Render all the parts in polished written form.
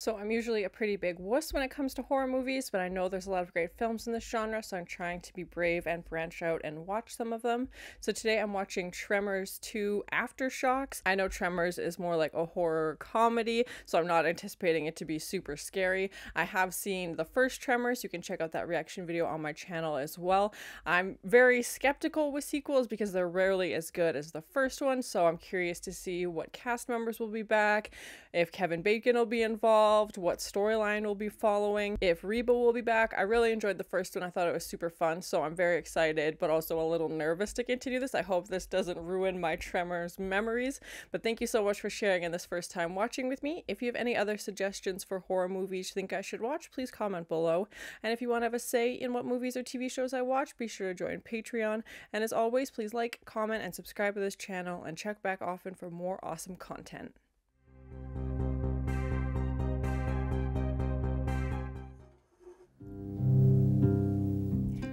So I'm usually a pretty big wuss when it comes to horror movies, but I know there's a lot of great films in this genre, so I'm trying to be brave and branch out and watch some of them. So today I'm watching Tremors 2 Aftershocks. I know Tremors is more like a horror comedy, so I'm not anticipating it to be super scary. I have seen the first Tremors. You can check out that reaction video on my channel as well. I'm very skeptical with sequels because they're rarely as good as the first one, so I'm curious to see what cast members will be back, if Kevin Bacon will be involved, what storyline will be following, if Reba will be back. I really enjoyed the first one. I thought it was super fun, so I'm very excited, but also a little nervous to continue this. I hope this doesn't ruin my Tremors memories, but thank you so much for sharing in this first time watching with me. If you have any other suggestions for horror movies you think I should watch, please comment below. And if you want to have a say in what movies or TV shows I watch, be sure to join Patreon. And as always, please like, comment, and subscribe to this channel, and check back often for more awesome content.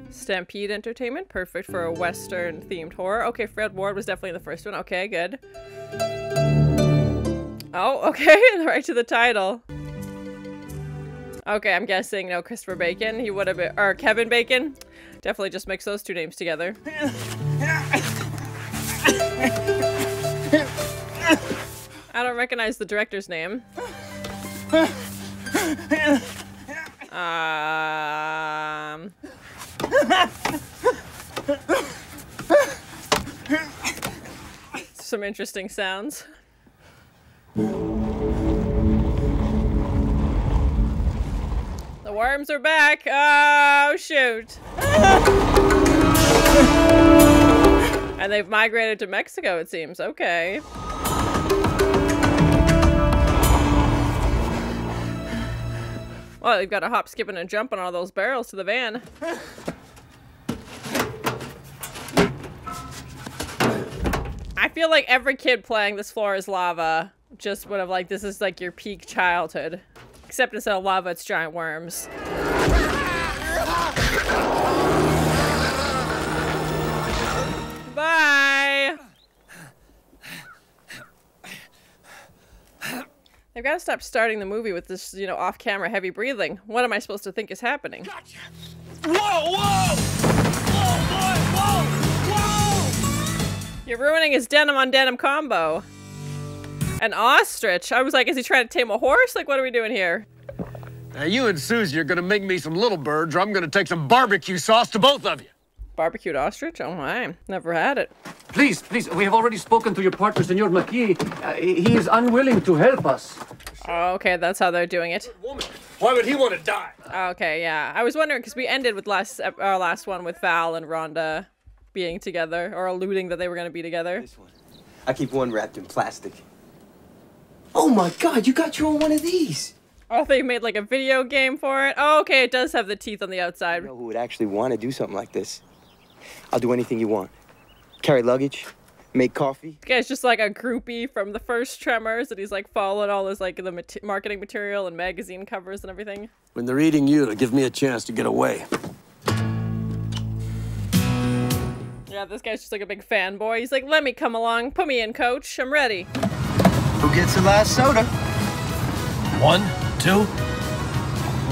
Stampede Entertainment, perfect for a Western themed horror. Okay, Fred Ward was definitely in the first one. Okay, good. Oh, okay, right to the title. Okay, I'm guessing no Christopher Bacon. He would have been, or Kevin Bacon. Definitely just mix those two names together. I don't recognize the director's name. Some interesting sounds. The worms are back. Oh, shoot. And they've migrated to Mexico, it seems. Okay. Well, they've got a hop, skipping, and jumping on all those barrels to the van. I feel like every kid playing This Floor is Lava just would have like, this is like your peak childhood. Except instead of lava, it's giant worms. Bye! They've got to stop starting the movie with this, you know, off-camera heavy breathing. What am I supposed to think is happening? Gotcha. Whoa, whoa! Whoa, boy, whoa! Whoa! You're ruining his denim on denim combo. An ostrich? I was like, is he trying to tame a horse? Like, what are we doing here? Now, you and Susie are gonna make me some little birds, or I'm gonna take some barbecue sauce to both of you. Barbecued ostrich? Oh my, never had it. Please, please, we have already spoken to your partner, Señor McKee. He is unwilling to help us. Oh, okay, that's how they're doing it. Woman, why would he want to die? Okay, yeah. I was wondering, because we ended with our last one with Val and Rhonda being together, or alluding that they were going to be together. This one. I keep one wrapped in plastic. Oh my god, you got your own one of these! Oh, they made like a video game for it? Oh, okay, it does have the teeth on the outside. You know who would actually want to do something like this? I'll do anything you want. Carry luggage, make coffee. This guy's just like a groupie from the first Tremors, and he's like following all his like the marketing material and magazine covers and everything. When they're eating you, to give me a chance to get away. Yeah, this guy's just like a big fanboy. He's like, let me come along, put me in, coach, I'm ready. Who gets the last soda? 1, 2.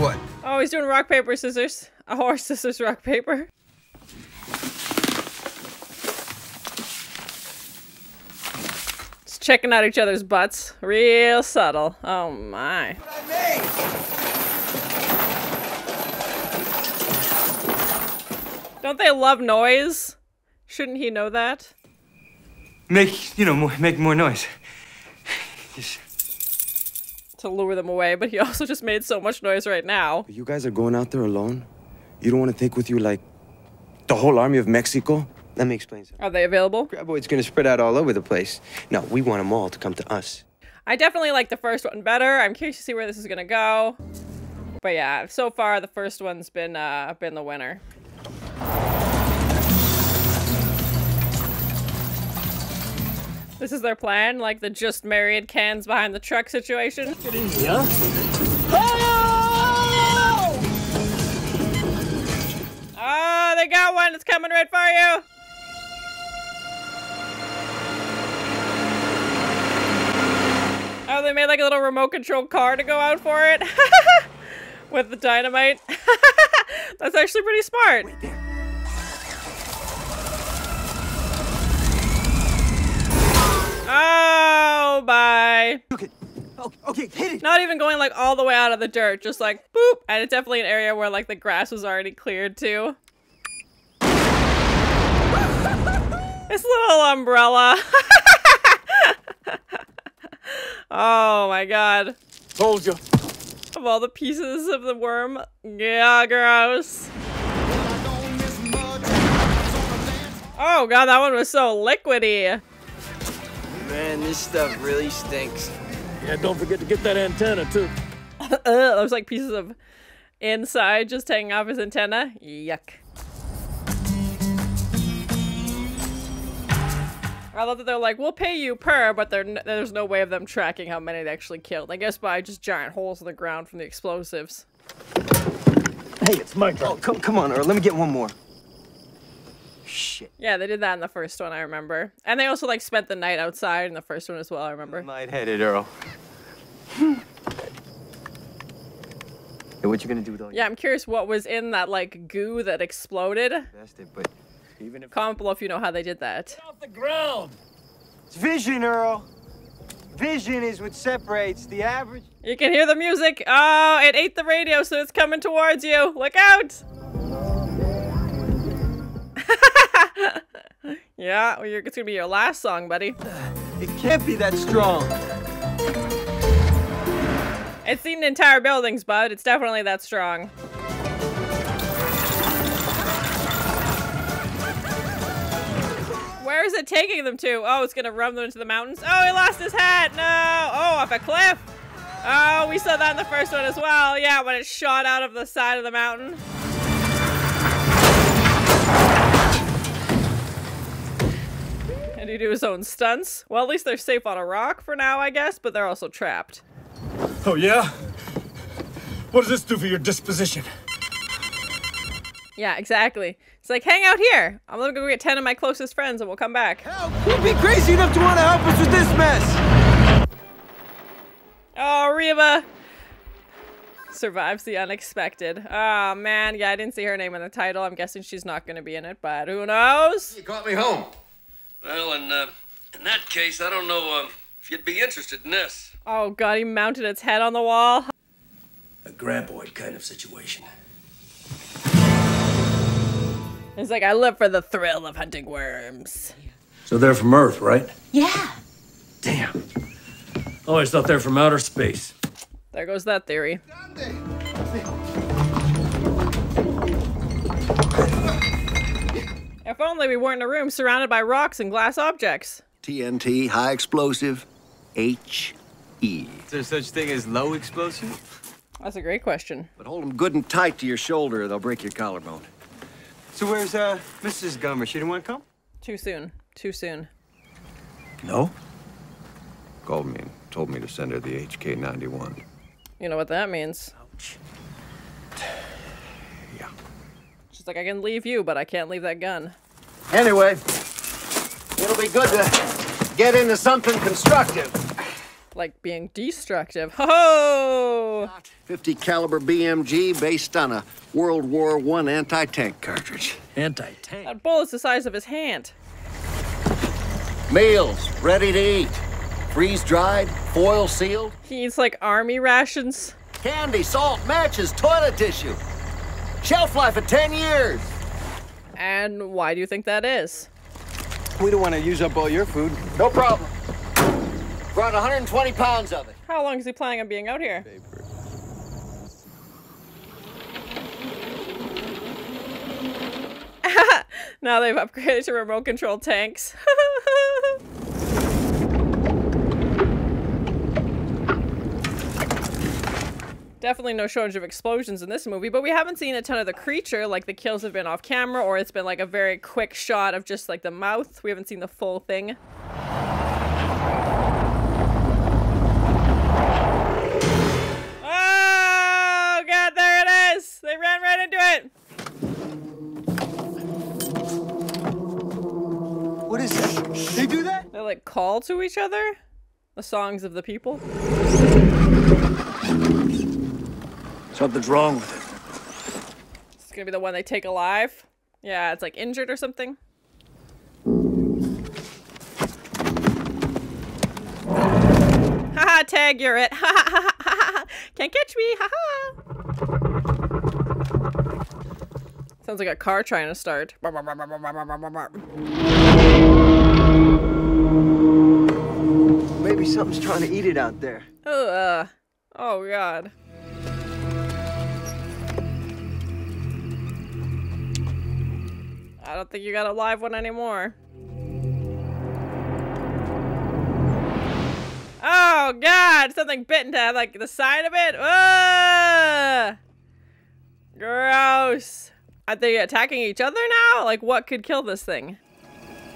What? Oh, he's doing rock, paper, scissors. A horse, scissors, rock, paper. Just checking out each other's butts. Real subtle. Oh my. Don't they love noise? Shouldn't he know that? Make more noise. Just... To lure them away, but he also just made so much noise right now. You guys are going out there alone? You don't want to take with you, like, the whole army of Mexico? Let me explain something. Are they available? Graboid's gonna spread out all over the place. No, we want them all to come to us. I definitely like the first one better. I'm curious to see where this is gonna go. But yeah, so far the first one's been the winner. This is their plan, like the just married cans behind the truck situation. Get in here. Oh, they got one. It's coming right for you. Oh, Oh, they made like a little remote control car to go out for it. With the dynamite. That's actually pretty smart. Oh, bye. Okay, hit it. Not even going like all the way out of the dirt, just like boop. And it's definitely an area where like the grass was already cleared too. This little umbrella. Oh my god. Told you. Of all the pieces of the worm. Yeah, gross. Oh god, that one was so liquidy. Man, this stuff really stinks. Yeah, don't forget to get that antenna, too. Those like pieces of inside just hanging off his antenna. Yuck. I love that they're like, we'll pay you per, but there's no way of them tracking how many they actually killed. I guess by just giant holes in the ground from the explosives. Hey, it's my turn. Oh, come on, Earl. Let me get one more. Shit. Yeah, they did that in the first one, I remember. And they also like spent the night outside in the first one as well, I remember. Light-headed, Earl. Hey, what you gonna do with all Yeah, I'm curious what was in that like goo that exploded. Basset, but even if Comment below if you know how they did that. Off the ground. it's vision, Earl. Vision is what separates the average. You can hear the music. Oh, it ate the radio, so it's coming towards you. Look out! Yeah, well, it's gonna be your last song, buddy. It can't be that strong. It's eaten entire buildings, bud. It's definitely that strong. Where is it taking them to? Oh, it's gonna run them into the mountains. Oh, he lost his hat. No. Oh, off a cliff. Oh, we saw that in the first one as well. Yeah, when it shot out of the side of the mountain. And he do his own stunts. Well, at least they're safe on a rock for now, I guess, but they're also trapped. Oh, yeah? What does this do for your disposition? Yeah, exactly. It's like, hang out here. I'm gonna go get 10 of my closest friends and we'll come back. You'd be crazy enough to want to help us with this mess. Oh, Reba survives the unexpected. Oh, man. Yeah, I didn't see her name in the title. I'm guessing she's not gonna be in it, but who knows? You got me home. Well, in that case, I don't know if you'd be interested in this. Oh, God, he mounted its head on the wall. A graboid kind of situation. It's like, I live for the thrill of hunting worms. So they're from Earth, right? Yeah. Damn. Always thought they're from outer space. There goes that theory. If only we weren't in a room surrounded by rocks and glass objects. TNT, high explosive, HE. Is there such thing as low explosive? That's a great question. But hold them good and tight to your shoulder, or they'll break your collarbone. So where's Mrs. Gummer? She didn't want to come? Too soon. Too soon. No? Called me and told me to send her the HK-91. You know what that means. Ouch. Yeah. She's like, I can leave you, but I can't leave that gun. Anyway, it'll be good to get into something constructive. Like being destructive. Ho! 50 caliber BMG based on a World War I anti-tank cartridge. Anti-tank. That bullet's the size of his hand. Meals ready to eat. Freeze-dried, foil-sealed. He eats like army rations. Candy, salt, matches, toilet tissue. Shelf life of 10 years. And why do you think that is? We don't want to use up all your food. No problem. Brought 120 pounds of it. How long is he planning on being out here? Now they've upgraded to remote control tanks. Definitely no shortage of explosions in this movie, but we haven't seen a ton of the creature. Like, the kills have been off camera, or it's been like a very quick shot of just like the mouth. We haven't seen the full thing. Oh god, there it is! They ran right into it! What is that? They do that? They like call to each other? The songs of the people. Something's wrong with it. It's gonna be the one they take alive. Yeah, it's like injured or something. Haha, tag, you're it. Can't catch me. Haha. Sounds like a car trying to start. Maybe something's trying to eat it out there. Oh God. I don't think you got a live one anymore. Oh God, something bit into like the side of it. Ugh! Gross. Are they attacking each other now? Like what could kill this thing?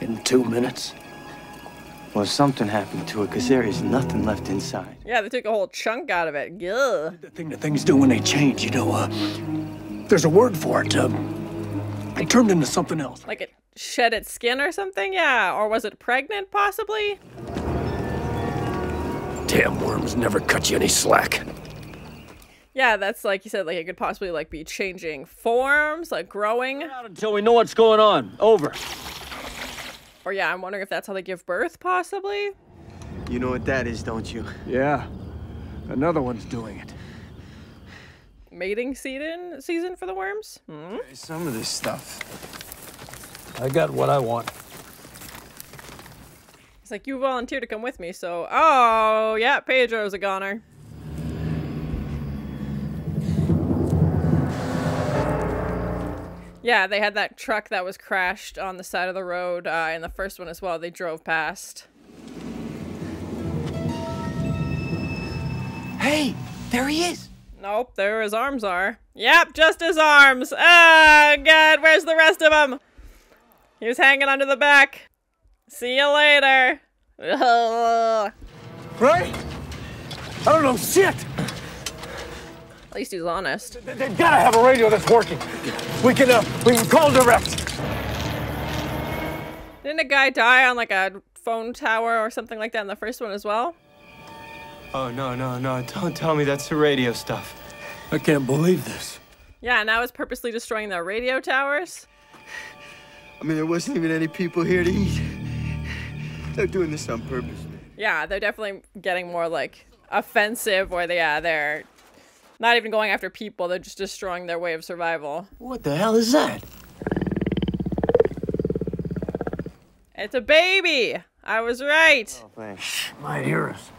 In 2 minutes. Well, something happened to it, because there is nothing left inside. Yeah, they took a whole chunk out of it. Gah. The thing that things do when they change, you know, there's a word for it. It turned into something else. Like it shed its skin or something? Yeah. Or was it pregnant, possibly? Damn worms never cut you any slack. Yeah, that's like you said, like it could possibly like be changing forms, like growing. Not until we know what's going on. Over. Or yeah, I'm wondering if that's how they give birth, possibly? You know what that is, don't you? Yeah. Another one's doing it. Mating season for the worms? Hmm? Some of this stuff. I got what I want. It's like, you volunteered to come with me, so... Oh, yeah, Pedro's a goner. Yeah, they had that truck that was crashed on the side of the road in the first one as well. They drove past. Hey, there he is. Nope, there his arms are. Yep, just his arms. Oh, God, where's the rest of him? He was hanging onto the back. See you later. Ugh. Right? I don't know shit. At least he's honest. They've got to have a radio that's working. We can call direct. Didn't a guy die on like a phone tower or something like that in the first one as well? Oh, no. Don't tell me that's the radio stuff. I can't believe this. Yeah, now it's purposely destroying the radio towers. I mean, there wasn't even any people here to eat. They're doing this on purpose. Yeah, they're definitely getting more like offensive, or they're not even going after people. They're just destroying their way of survival. What the hell is that? It's a baby. I was right. Oh, thanks. Might hear us.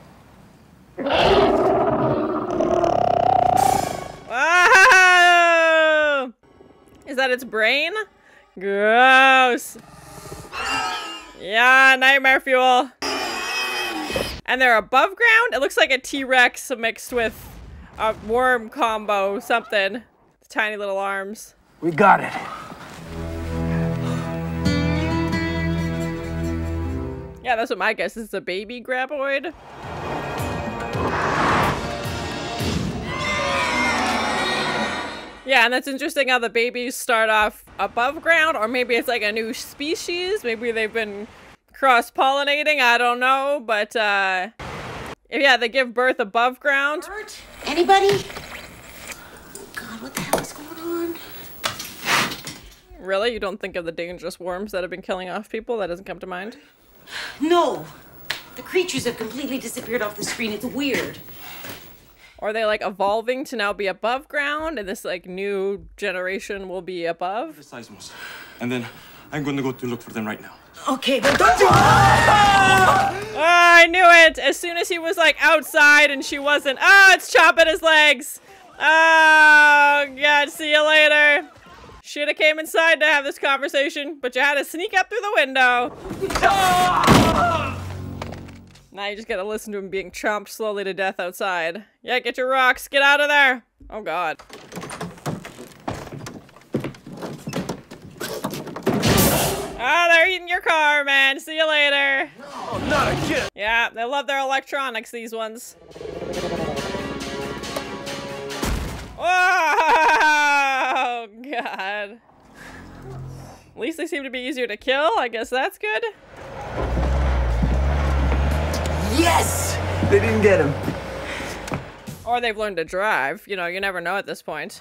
Whoa! Is that its brain? Gross. Yeah, nightmare fuel. And they're above ground? It looks like a T-Rex mixed with a worm combo, something. Tiny little arms. We got it. Yeah, that's what my guess is. It's a baby graboid. Yeah, and that's interesting how the babies start off above ground, or maybe it's like a new species. Maybe they've been cross-pollinating, I don't know, but yeah, they give birth above ground. Burt? Anybody? God, what the hell is going on? Really? You don't think of the dangerous worms that have been killing off people? That doesn't come to mind? No. The creatures have completely disappeared off the screen. It's weird. Or are they like evolving to now be above ground, and this like new generation will be above? The seismos. And then I'm going to go to look for them right now. Okay, but don't you... Oh, I knew it! As soon as he was like outside and she wasn't. Oh, it's chopping his legs! Oh, God, see you later. Should have came inside to have this conversation, but you had to sneak up through the window. Now you just gotta listen to him being chomped slowly to death outside. Yeah, get your rocks, get out of there! Oh, God. Oh, they're eating your car, man. See you later. No, not again. Yeah, they love their electronics, these ones. Oh, God. At least they seem to be easier to kill. I guess that's good. Yes! They didn't get him. Or they've learned to drive. You know, you never know at this point.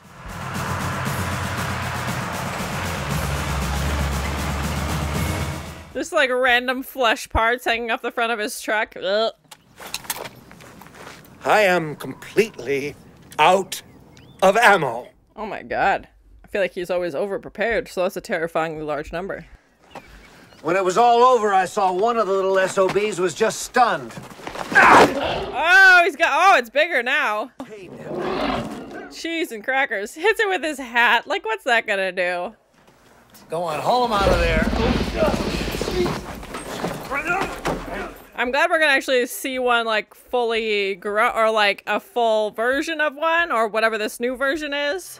Just like random flesh parts hanging off the front of his truck. Ugh. I am completely out of ammo. Oh my god. I feel like he's always over-prepared, so that's a terrifyingly large number. When it was all over, I saw one of the little SOBs was just stunned. Oh, he's got... Oh, it's bigger now. Cheese and crackers. Hits it with his hat. Like, what's that gonna do? Go on, haul him out of there. I'm glad we're gonna actually see one, like, fully grown, or like a full version of one, or whatever this new version is.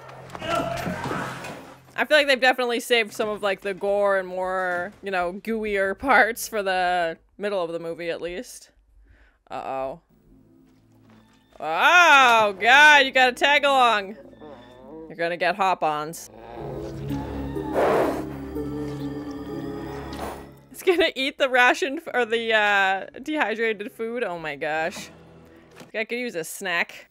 I feel like they've definitely saved some of, like, the gore and more, you know, gooier parts for the middle of the movie, at least. Uh-oh. Oh, God, you gotta tag along. You're gonna get hop-ons. It's gonna eat the ration, or the, dehydrated food. Oh my gosh. I could use a snack.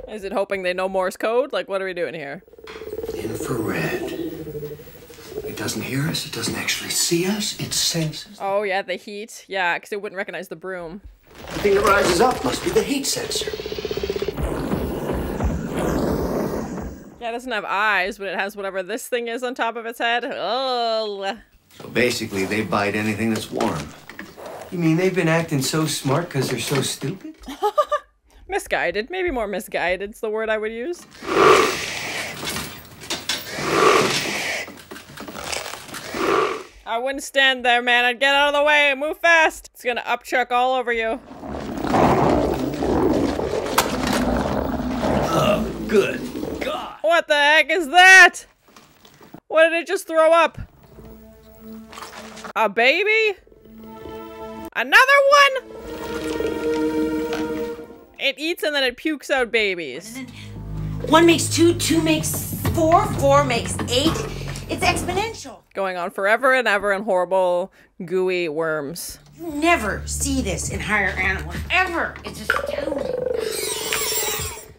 Is it hoping they know Morse code? Like, what are we doing here? Infrared. It doesn't hear us, it doesn't actually see us, it senses. Oh yeah, the heat. Yeah, because it wouldn't recognize the broom. The thing that rises up must be the heat sensor. Yeah, it doesn't have eyes, but it has whatever this thing is on top of its head. Oh. So basically, they bite anything that's warm. You mean they've been acting so smart because they're so stupid? Misguided. Maybe more misguided's the word I would use. I wouldn't stand there, man. I'd get out of the way. Move fast. It's gonna upchuck all over you. Oh, good God. What the heck is that? What did it just throw up? A baby? Another one? It eats and then it pukes out babies. 1 makes 2, 2 makes 4, 4 makes 8. It's exponential. Going on forever and ever in horrible, gooey worms. You never see this in higher animals, ever. It's astounding.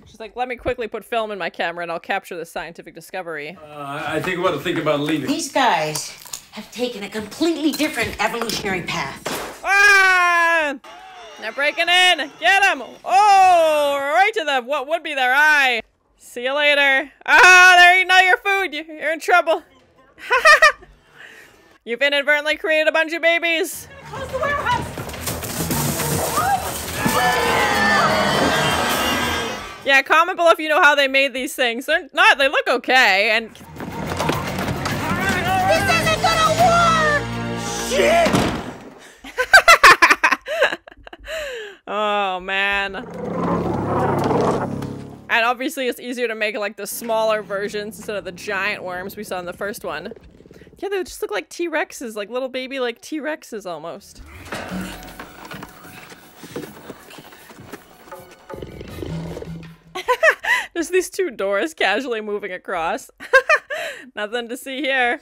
She's like, let me quickly put film in my camera and I'll capture this scientific discovery. I think we're to think about leaving. These guys have taken a completely different evolutionary path. Ah! They're breaking in! Get them! Oh! Right to the, what would be their eye. See you later. Ah, they're eating all your food. You're in trouble. You've inadvertently created a bunch of babies. Close the warehouse. Yeah, comment below if you know how they made these things. They're not, they look okay, and... This isn't gonna work! Shit! Oh, man. And obviously it's easier to make like the smaller versions instead of the giant worms we saw in the first one. Yeah, they just look like T-Rexes, like little baby like T-Rexes almost. Just these two doors casually moving across. Nothing to see here.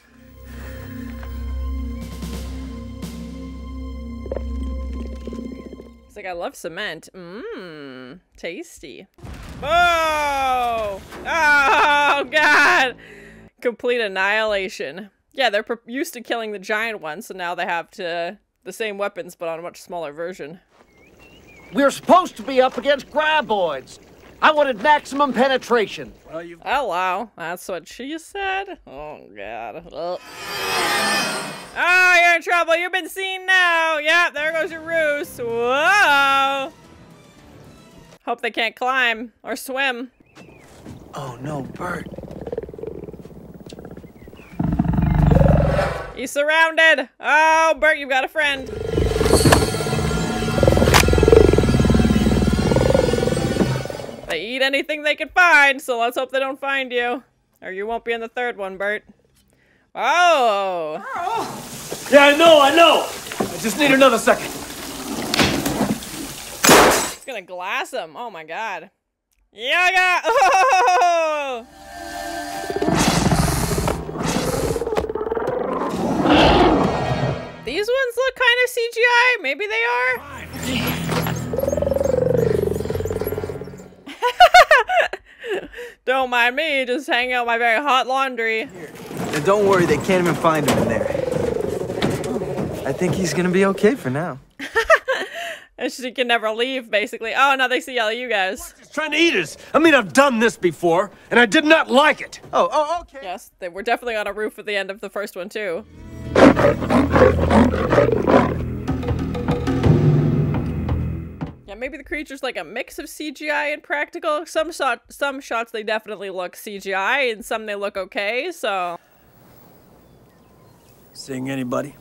It's like, I love cement. Mmm, tasty. Oh! Oh, God! Complete annihilation. Yeah, they're used to killing the giant ones, so now they have the same weapons, but on a much smaller version. We're supposed to be up against graboids. I wanted maximum penetration. Well, hello. That's what she said? Oh, God. Ugh. Oh, you're in trouble. You've been seen now. Yeah, there goes your roost. Whoa. Hope they can't climb or swim. Oh, no, Burt. He's surrounded. Oh, Burt, you've got a friend. They eat anything they can find, so let's hope they don't find you. Or you won't be in the third one, Burt. Oh! Yeah, I know! I just need another second. It's gonna glass him. Oh my god. Yaga! Oh! These ones look kind of CGI. Maybe they are. Don't mind me, just hanging out my very hot laundry. And don't worry, they can't even find him in there. I think he's gonna be okay for now. And she can never leave, basically. Oh, no, they see all you guys. He's trying to eat us. I mean, I've done this before, and I did not like it. Oh, okay. Yes, they were definitely on a roof at the end of the first one, too. Yeah, maybe the creature's like a mix of CGI and practical. Some shots, they definitely look CGI, and some they look okay, so... Seeing anybody?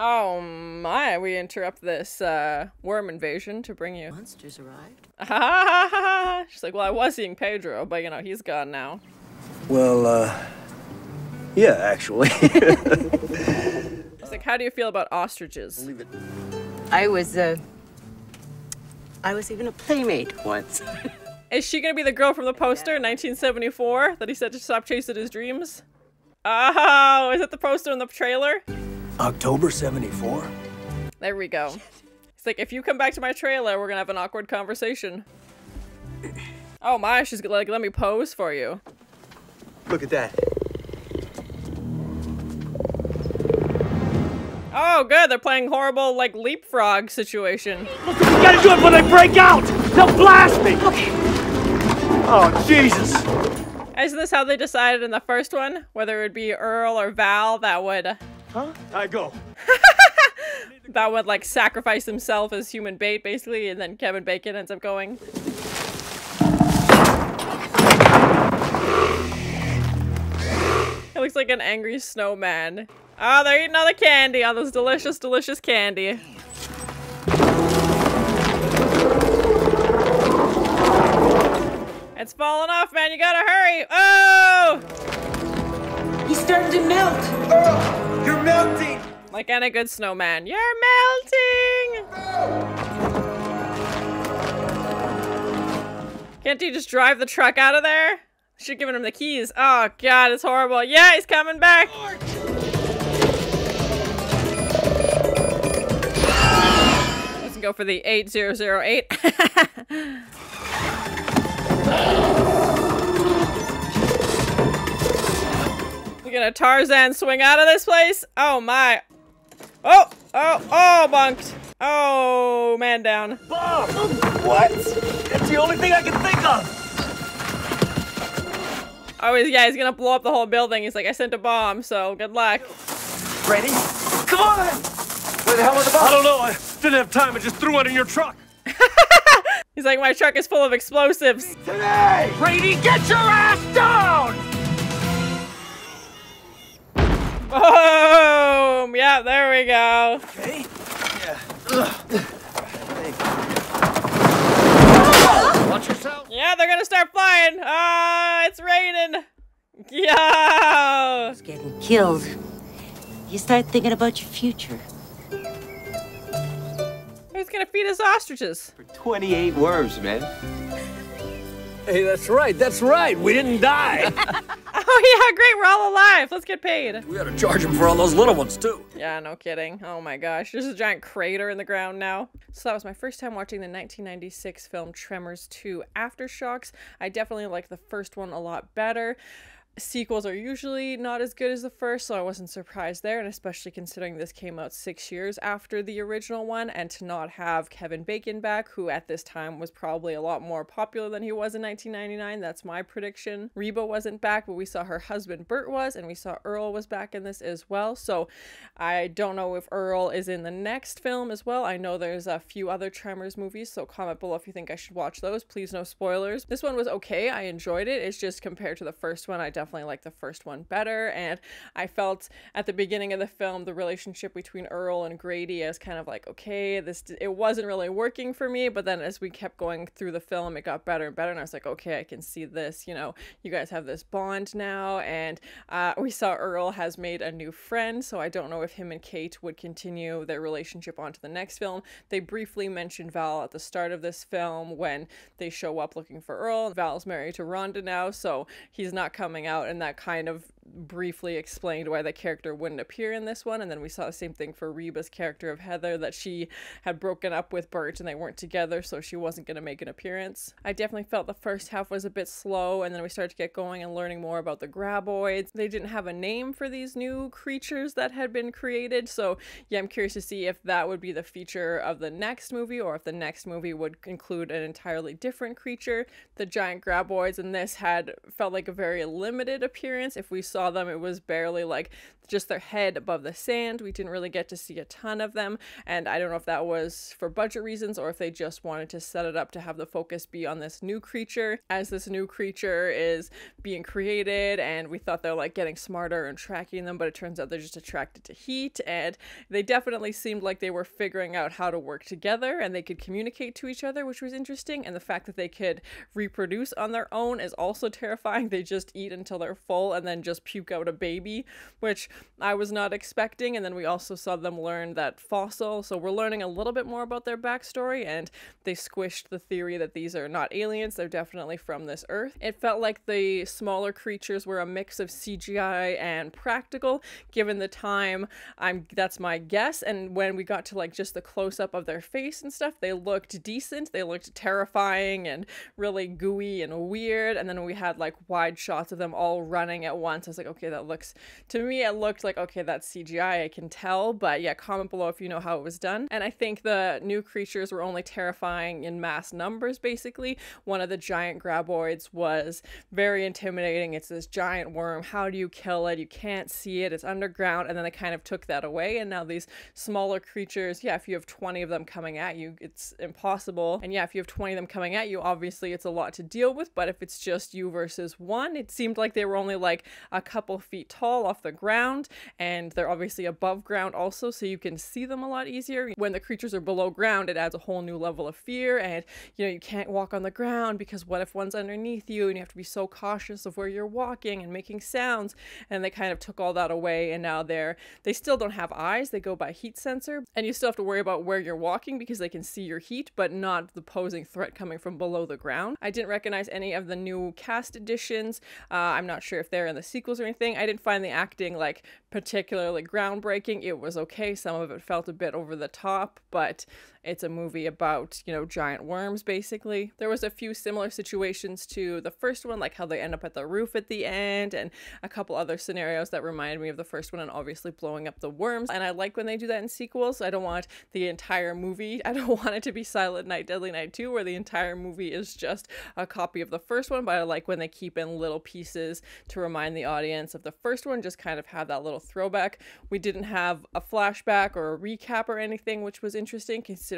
Oh my, we interrupt this worm invasion to bring you. Monsters arrived. She's like, well, I was seeing Pedro, but you know, he's gone now. Well, yeah, actually. She's like, how do you feel about ostriches? Leave it. I was even a playmate once. Is she gonna be the girl from the poster in 1974 that he said to stop chasing his dreams? Oh, is it the poster in the trailer? October 74. There we go. It's like, if you come back to my trailer, we're gonna have an awkward conversation. Oh my, she's like, let me pose for you. Look at that. Oh, good, they're playing horrible, like, leapfrog situation. You gotta do it when they break out! They'll blast me! Oh, Jesus! Isn't this how they decided in the first one? Whether it would be Earl or Val that would... Huh? I go. That would, like, sacrifice himself as human bait, basically, and then Kevin Bacon ends up going. It looks like an angry snowman. Oh, they're eating all the candy, all this delicious, delicious candy. It's falling off, man. You gotta hurry. Oh! He's starting to melt. Oh, you're melting. Like any good snowman. You're melting! Can't you just drive the truck out of there? Should have given him the keys. Oh god, it's horrible. Yeah, he's coming back! Let's go for the 8008. We're gonna Tarzan swing out of this place? Oh my. Oh, bonked. Oh, man down. Bob! What? That's the only thing I can think of! Oh, yeah, he's gonna blow up the whole building. He's like, I sent a bomb, so good luck. Ready? Come on! Where the hell are the bombs? I don't know, I didn't have time, I just threw one in your truck! He's like, my truck is full of explosives. Today! Grady, get your ass down! Boom! Yeah, there we go. Okay. Yeah. Watch yourself. Yeah, they're gonna start flying. Ah, it's raining. Yo! It's getting killed. You start thinking about your future. Who's gonna feed us ostriches? For 28 worms, man. Hey, that's right. We didn't die. Oh yeah, great, we're all alive. Let's get paid. We gotta charge him for all those little ones, too. Yeah, no kidding. Oh my gosh, there's a giant crater in the ground now. So that was my first time watching the 1996 film Tremors 2 Aftershocks. I definitely like the first one a lot better. Sequels are usually not as good as the first, so I wasn't surprised there, and especially considering this came out 6 years after the original one, and to not have Kevin Bacon back, who at this time was probably a lot more popular than he was in 1999. That's my prediction. Reba wasn't back, but we saw her husband Burt was, and we saw Earl was back in this as well, so I don't know if Earl is in the next film as well. I know there's a few other Tremors movies, so comment below if you think I should watch those. Please no spoilers. This one was okay. I enjoyed it. It's just compared to the first one, I definitely like the first one better, and I felt at the beginning of the film the relationship between Earl and Grady as kind of like, okay, it wasn't really working for me, but then as we kept going through the film it got better and better, and I was like, okay, I can see this, you know, you guys have this bond now, and we saw Earl has made a new friend, so I don't know if him and Kate would continue their relationship onto the next film. They briefly mentioned Val at the start of this film when they show up looking for Earl. Val's married to Rhonda now, so he's not coming out, and that kind of briefly explained why the character wouldn't appear in this one, and then we saw the same thing for Reba's character of Heather, that she had broken up with Burt and they weren't together, so she wasn't going to make an appearance. I definitely felt the first half was a bit slow, and then we started to get going and learning more about the graboids. They didn't have a name for these new creatures that had been created, so yeah, I'm curious to see if that would be the feature of the next movie, or if the next movie would include an entirely different creature. The giant graboids in this had felt like a very limited appearance. If we saw them, it was barely like just their head above the sand. We didn't really get to see a ton of them, and I don't know if that was for budget reasons or if they just wanted to set it up to have the focus be on this new creature, as this new creature is being created, and we thought they're like getting smarter and tracking them, but it turns out they're just attracted to heat. And they definitely seemed like they were figuring out how to work together, and they could communicate to each other, which was interesting. And the fact that they could reproduce on their own is also terrifying. They just eat until they're full and then just puke out a baby, which I was not expecting. And then we also saw them learn that fossil, so we're learning a little bit more about their backstory, and they squished the theory that these are not aliens, they're definitely from this Earth. It felt like the smaller creatures were a mix of CGI and practical, given the time. That's my guess. And when we got to like just the close-up of their face and stuff, they looked decent. They looked terrifying and really gooey and weird. And then we had like wide shots of them all running at once. I was like, okay, that looks, to me it looked like, okay, that's CGI, I can tell. But yeah, comment below if you know how it was done. And I think the new creatures were only terrifying in mass numbers, basically. One of the giant graboids was very intimidating. It's this giant worm. How do you kill it? You can't see it. It's underground. And then they kind of took that away. And now these smaller creatures, yeah, if you have 20 of them coming at you, it's impossible. And yeah, if you have 20 of them coming at you, obviously it's a lot to deal with. But if it's just you versus one, it seemed like they were only like a couple feet tall off the ground. And they're obviously above ground also, so you can see them a lot easier. When the creatures are below ground, it adds a whole new level of fear. And you know, you can't walk on the ground because what if one's underneath you, and you have to be so cautious of where you're walking and making sounds. And they kind of took all that away, and now they still don't have eyes. They go by heat sensor, and you still have to worry about where you're walking because they can see your heat, but not the posing threat coming from below the ground. I didn't recognize any of the new cast additions. I'm not sure if they're in the sequels or anything. I didn't find the acting like particularly groundbreaking. It was okay. Some of it felt a bit over the top, but it's a movie about, you know, giant worms, basically. There was a few similar situations to the first one, like how they end up at the roof at the end, and a couple other scenarios that reminded me of the first one, and obviously blowing up the worms. And I like when they do that in sequels. I don't want the entire movie, I don't want it to be Silent Night, Deadly Night 2, where the entire movie is just a copy of the first one, but I like when they keep in little pieces to remind the audience of the first one, just kind of have that little throwback. We didn't have a flashback or a recap or anything, which was interesting considering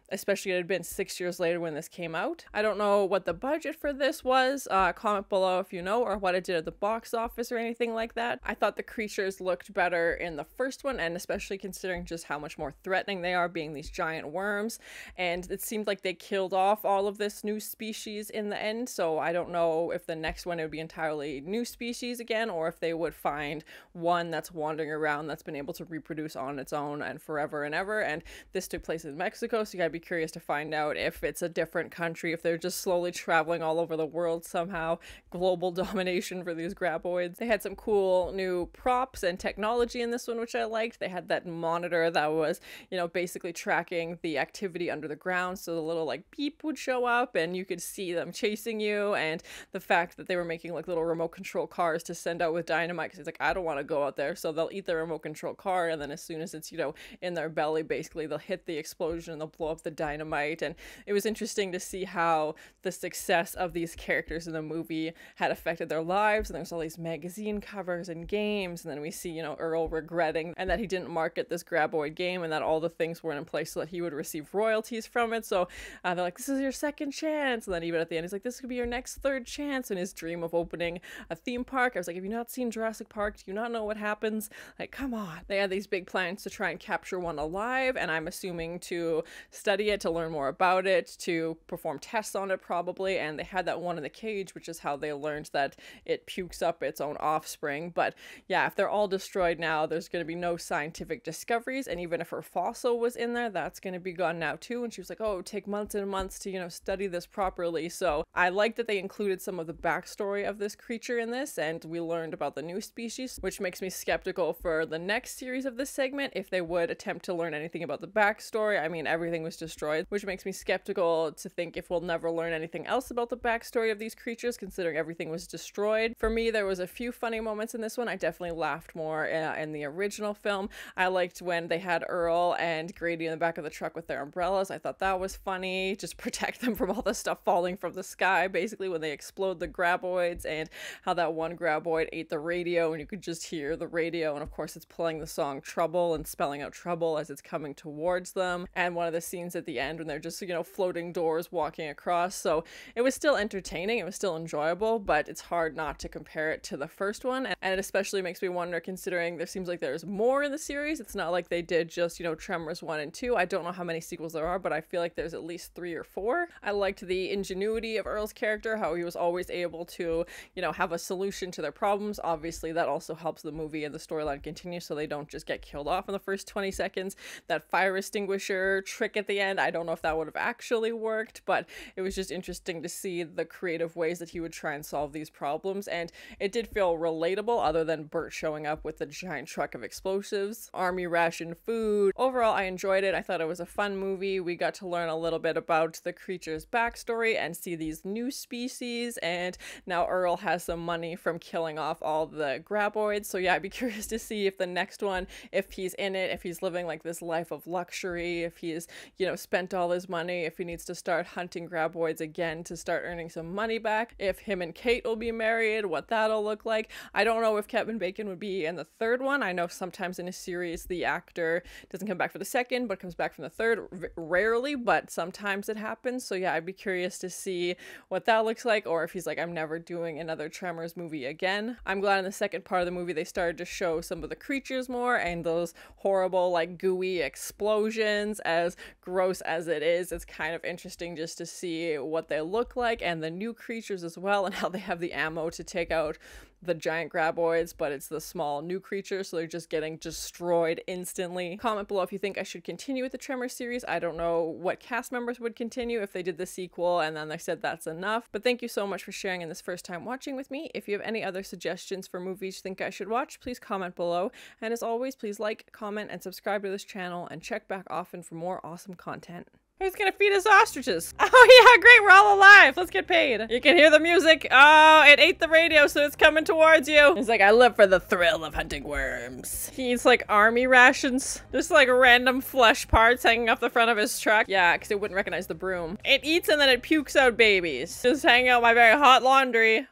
especially it had been 6 years later when this came out. I don't know what the budget for this was. Comment below if you know, or what it did at the box office or anything like that. I thought the creatures looked better in the first one, and especially considering just how much more threatening they are, being these giant worms. And it seemed like they killed off all of this new species in the end, so I don't know if the next one it would be entirely new species again, or if they would find one that's wandering around that's been able to reproduce on its own and forever and ever. And this took place in Mexico, so you gotta be curious to find out if it's a different country, if they're just slowly traveling all over the world somehow. Global domination for these graboids. They had some cool new props and technology in this one, which I liked. They had that monitor that was, you know, basically tracking the activity under the ground, so the little like beep would show up and you could see them chasing you. And the fact that they were making like little remote control cars to send out with dynamite, because it's like, I don't want to go out there, so they'll eat the remote control car, and then as soon as it's, you know, in their belly, basically they'll hit the explosion and they'll blow up the dynamite. And it was interesting to see how the success of these characters in the movie had affected their lives. And there's all these magazine covers and games, and then we see, you know, Earl regretting and that he didn't market this graboid game, and that all the things weren't in place so that he would receive royalties from it. So they're like, this is your second chance. And then even at the end he's like, this could be your next third chance. And his dream of opening a theme park, I was like, have you not seen Jurassic Park? Do you not know what happens? Like, come on. They had these big plans to try and capture one alive, and I'm assuming to study study it, to learn more about it, to perform tests on it probably, and they had that one in the cage, which is how they learned that it pukes up its own offspring. But yeah, if they're all destroyed now, there's going to be no scientific discoveries, and even if her fossil was in there, that's going to be gone now too. And she was like, oh, it would take months and months to, you know, study this properly. So I like that they included some of the backstory of this creature in this, and we learned about the new species, which makes me skeptical for the next series of this segment if they would attempt to learn anything about the backstory. I mean, everything was destroyed, which makes me skeptical to think if we'll never learn anything else about the backstory of these creatures, considering everything was destroyed. For me, there was a few funny moments in this one. I definitely laughed more in the original film. I liked when they had Earl and Grady in the back of the truck with their umbrellas. I thought that was funny. Just protect them from all the stuff falling from the sky, basically, when they explode the graboids, and how that one graboid ate the radio and you could just hear the radio, and of course it's playing the song Trouble and spelling out trouble as it's coming towards them. And one of the scenes at the end when they're just, you know, floating doors walking across. So it was still entertaining, it was still enjoyable, but it's hard not to compare it to the first one. And it especially makes me wonder, considering there seems like there's more in the series. It's not like they did just, you know, Tremors 1 and 2. I don't know how many sequels there are, but I feel like there's at least 3 or 4. I liked the ingenuity of Earl's character, how he was always able to, you know, have a solution to their problems. Obviously that also helps the movie and the storyline continue, so they don't just get killed off in the first 20 seconds. That fire extinguisher trick at the end, I don't know if that would have actually worked, but it was just interesting to see the creative ways that he would try and solve these problems. And it did feel relatable, other than Burt showing up with the giant truck of explosives, army ration food. Overall, I enjoyed it. I thought it was a fun movie. We got to learn a little bit about the creature's backstory and see these new species, and now Earl has some money from killing off all the graboids. So yeah, I'd be curious to see if the next one, if he's in it, if he's living like this life of luxury, if he's, you know, spent all his money, if he needs to start hunting graboids again to start earning some money back, if him and Kate will be married, what that'll look like. I don't know if Kevin Bacon would be in the third one. I know sometimes in a series the actor doesn't come back for the second but comes back from the third, rarely, but sometimes it happens. So yeah, I'd be curious to see what that looks like, or if he's like, I'm never doing another Tremors movie again. I'm glad in the second part of the movie they started to show some of the creatures more, and those horrible like gooey explosions, as gross as it is, it's kind of interesting just to see what they look like, and the new creatures as well, and how they have the ammo to take out the giant graboids, but it's the small new creatures, so they're just getting destroyed instantly. Comment below if you think I should continue with the Tremors series. I don't know what cast members would continue if they did the sequel and then they said that's enough, but thank you so much for sharing in this first time watching with me. If you have any other suggestions for movies you think I should watch, please comment below, and as always, please like, comment, and subscribe to this channel, and check back often for more awesome content. Who's gonna feed us ostriches? Oh yeah, great, we're all alive. Let's get paid. You can hear the music. Oh, it ate the radio, so it's coming towards you. He's like, I live for the thrill of hunting worms. He eats like army rations. Just like random flesh parts hanging off the front of his truck. Yeah, because it wouldn't recognize the broom. It eats and then it pukes out babies. Just hanging out my very hot laundry.